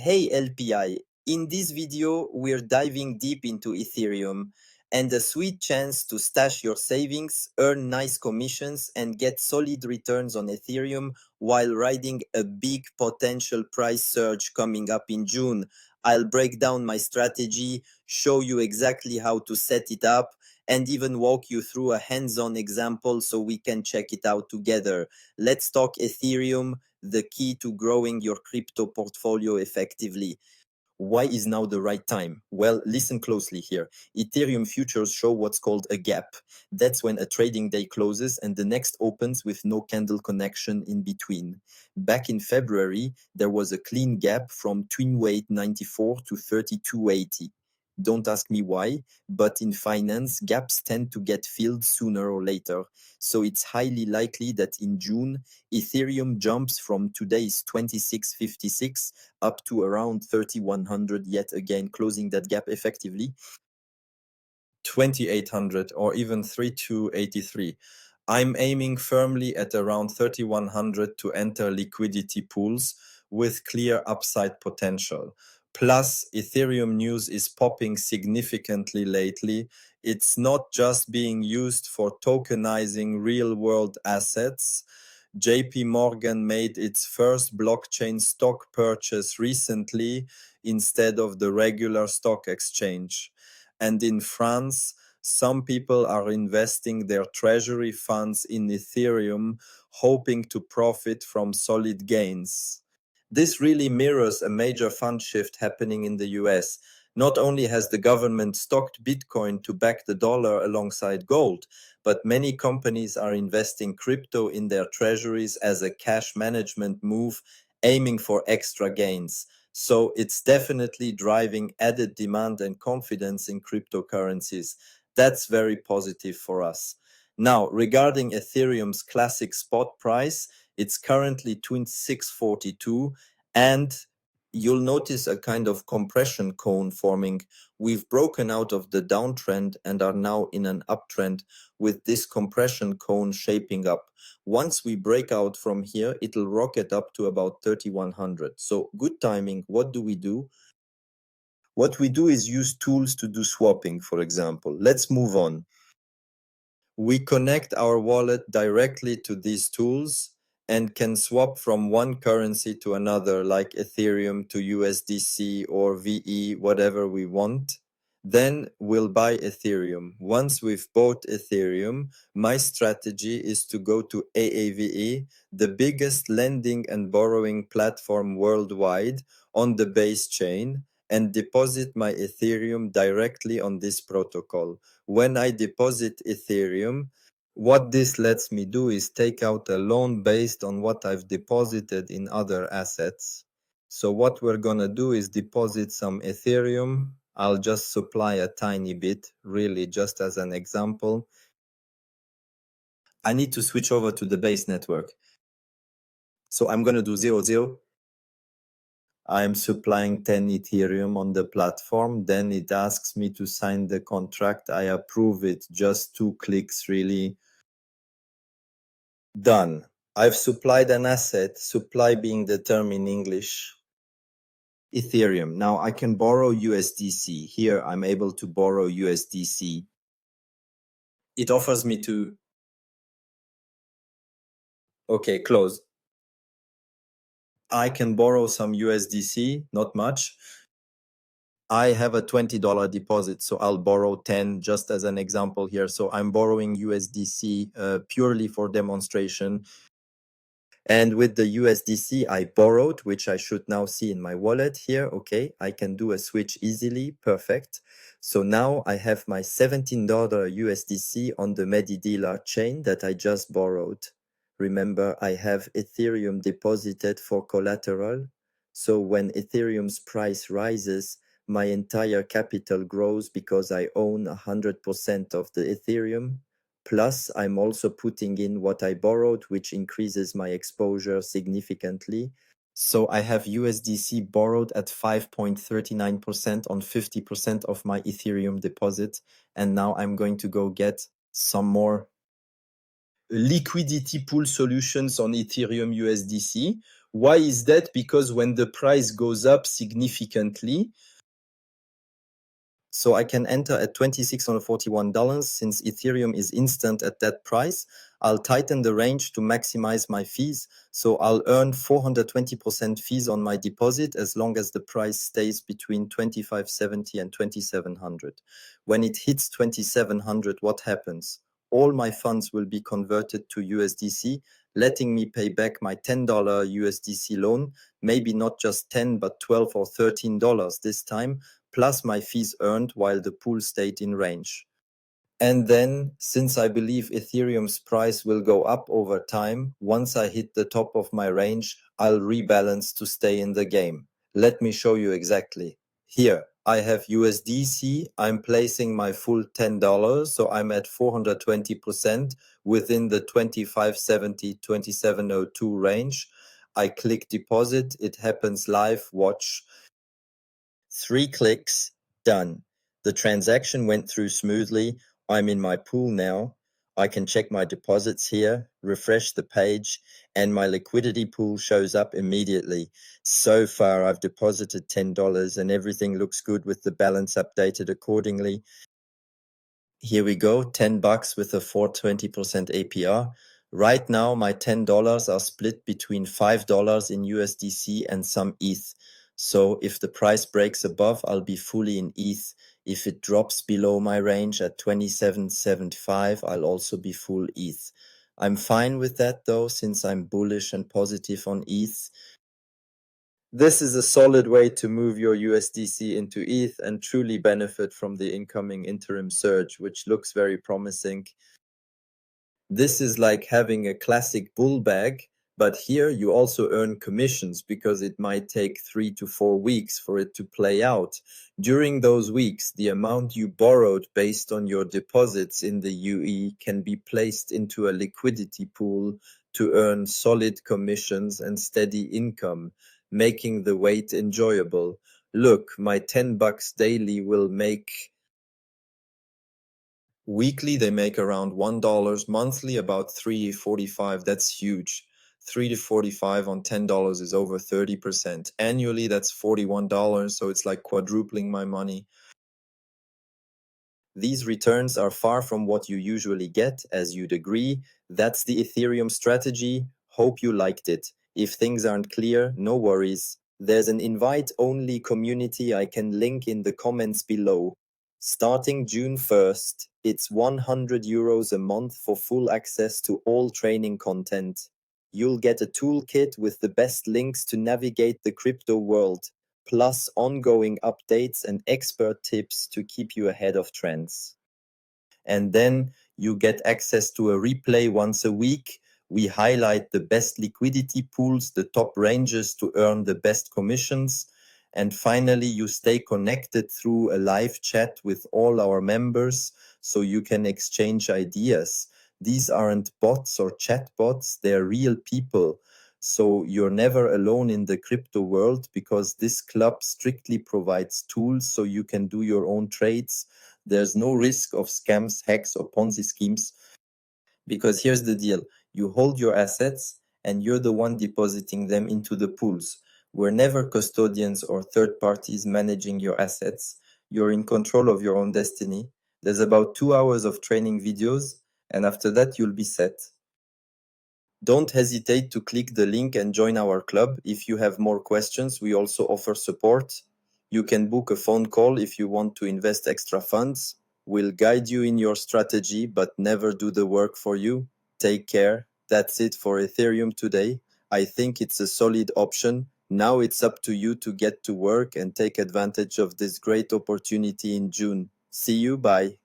Hey LPI, in this video we're diving deep into Ethereum and a sweet chance to stash your savings, earn nice commissions and get solid returns on Ethereum while riding a big potential price surge coming up in June. I'll break down my strategy, show you exactly how to set it up, and even walk you through a hands-on example so we can check it out together. Let's talk Ethereum, the key to growing your crypto portfolio effectively. Why is now the right time? Well, listen closely here. Ethereum futures show what's called a gap. That's when a trading day closes and the next opens with no candle connection in between. Back in February, there was a clean gap from twin weight 94 to 3280. Don't ask me why, but in finance, gaps tend to get filled sooner or later. So it's highly likely that in June, Ethereum jumps from today's 2656 up to around 3100, yet again closing that gap effectively. 2800 or even 3283. I'm aiming firmly at around 3100 to enter liquidity pools with clear upside potential. Plus, Ethereum news is popping significantly lately. It's not just being used for tokenizing real world assets. JP Morgan made its first blockchain stock purchase recently instead of the regular stock exchange. And in France, some people are investing their treasury funds in Ethereum, hoping to profit from solid gains. This really mirrors a major fund shift happening in the US. Not only has the government stocked Bitcoin to back the dollar alongside gold, but many companies are investing crypto in their treasuries as a cash management move, aiming for extra gains. So it's definitely driving added demand and confidence in cryptocurrencies. That's very positive for us. Now, regarding Ethereum's classic spot price, it's currently 2642, and you'll notice a kind of compression cone forming. We've broken out of the downtrend and are now in an uptrend with this compression cone shaping up. Once we break out from here, it'll rocket up to about 3100. So good timing. What do we do? What we do is use tools to do swapping, for example. Let's move on. We connect our wallet directly to these tools and can swap from one currency to another, like Ethereum to USDC or VE, whatever we want. Then we'll buy Ethereum. Once we've bought Ethereum, my strategy is to go to AAVE, the biggest lending and borrowing platform worldwide, on the base chain, and deposit my Ethereum directly on this protocol. When I deposit Ethereum, what this lets me do is take out a loan based on what I've deposited in other assets. So what we're gonna do is deposit some Ethereum. I'll just supply a tiny bit, really just as an example. I need to switch over to the base network. So I'm gonna do 0, 0. I'm supplying 10 Ethereum on the platform. Then it asks me to sign the contract. I approve it, just 2 clicks really. Done. I've supplied an asset, supply being the term in English. Ethereum. Now I can borrow USDC. Here I'm able to borrow USDC. It offers me to... Okay, close. I can borrow some USDC, not much. I have a $20 deposit, so I'll borrow 10 just as an example here. So I'm borrowing USDC purely for demonstration. And with the USDC I borrowed, which I should now see in my wallet here, okay, I can do a switch easily, perfect. So now I have my $17 USDC on the MediDealer chain that I just borrowed. Remember, I have Ethereum deposited for collateral. So when Ethereum's price rises, my entire capital grows because I own 100% of the Ethereum. Plus, I'm also putting in what I borrowed, which increases my exposure significantly. So I have USDC borrowed at 5.39% on 50% of my Ethereum deposit. And now I'm going to go get some more liquidity pool solutions on Ethereum USDC. Why is that? Because when the price goes up significantly, so I can enter at $2,641 since Ethereum is instant at that price. I'll tighten the range to maximize my fees. So I'll earn 420% fees on my deposit as long as the price stays between 2570 and 2700. When it hits 2700, what happens? All my funds will be converted to USDC, letting me pay back my $10 USDC loan, maybe not just 10, but 12 or $13 this time, plus my fees earned while the pool stayed in range. And then, since I believe Ethereum's price will go up over time, once I hit the top of my range, I'll rebalance to stay in the game. Let me show you exactly. Here, I have USDC. I'm placing my full $10, so I'm at 420% within the 2570, 2702 range. I click deposit. It happens live. Watch. 3 clicks, done. The transaction went through smoothly. I'm in my pool now. I can check my deposits here, refresh the page, and my liquidity pool shows up immediately. So far, I've deposited $10 and everything looks good with the balance updated accordingly. Here we go, $10 with a 420% APR. Right now, my $10 are split between $5 in USDC and some ETH. So if the price breaks above, I'll be fully in ETH. If it drops below my range at 27.75, I'll also be full ETH. I'm fine with that though, since I'm bullish and positive on ETH. This is a solid way to move your USDC into ETH and truly benefit from the incoming Ethereum surge, which looks very promising. This is like having a classic bull bag, but here you also earn commissions because it might take 3 to 4 weeks for it to play out. During those weeks, the amount you borrowed based on your deposits in the UE can be placed into a liquidity pool to earn solid commissions and steady income, making the wait enjoyable. Look, my $10 daily will make weekly, they make around $1. Monthly, about $3.45. That's huge. 3 to 45 on $10 is over 30%. Annually, that's $41. So it's like quadrupling my money. These returns are far from what you usually get, as you'd agree. That's the Ethereum strategy. Hope you liked it. If things aren't clear, no worries. There's an invite-only community I can link in the comments below. Starting June 1st, it's €100 a month for full access to all training content. You'll get a toolkit with the best links to navigate the crypto world, plus ongoing updates and expert tips to keep you ahead of trends. And then you get access to a replay once a week. We highlight the best liquidity pools, the top ranges to earn the best commissions. And finally, you stay connected through a live chat with all our members so you can exchange ideas. These aren't bots or chatbots, they're real people. So you're never alone in the crypto world because this club strictly provides tools so you can do your own trades. There's no risk of scams, hacks, or Ponzi schemes because here's the deal. You hold your assets and you're the one depositing them into the pools. We're never custodians or third parties managing your assets. You're in control of your own destiny. There's about 2 hours of training videos, and after that, you'll be set. Don't hesitate to click the link and join our club. If you have more questions, we also offer support. You can book a phone call if you want to invest extra funds. We'll guide you in your strategy, but never do the work for you. Take care. That's it for Ethereum today. I think it's a solid option. Now it's up to you to get to work and take advantage of this great opportunity in June. See you. Bye.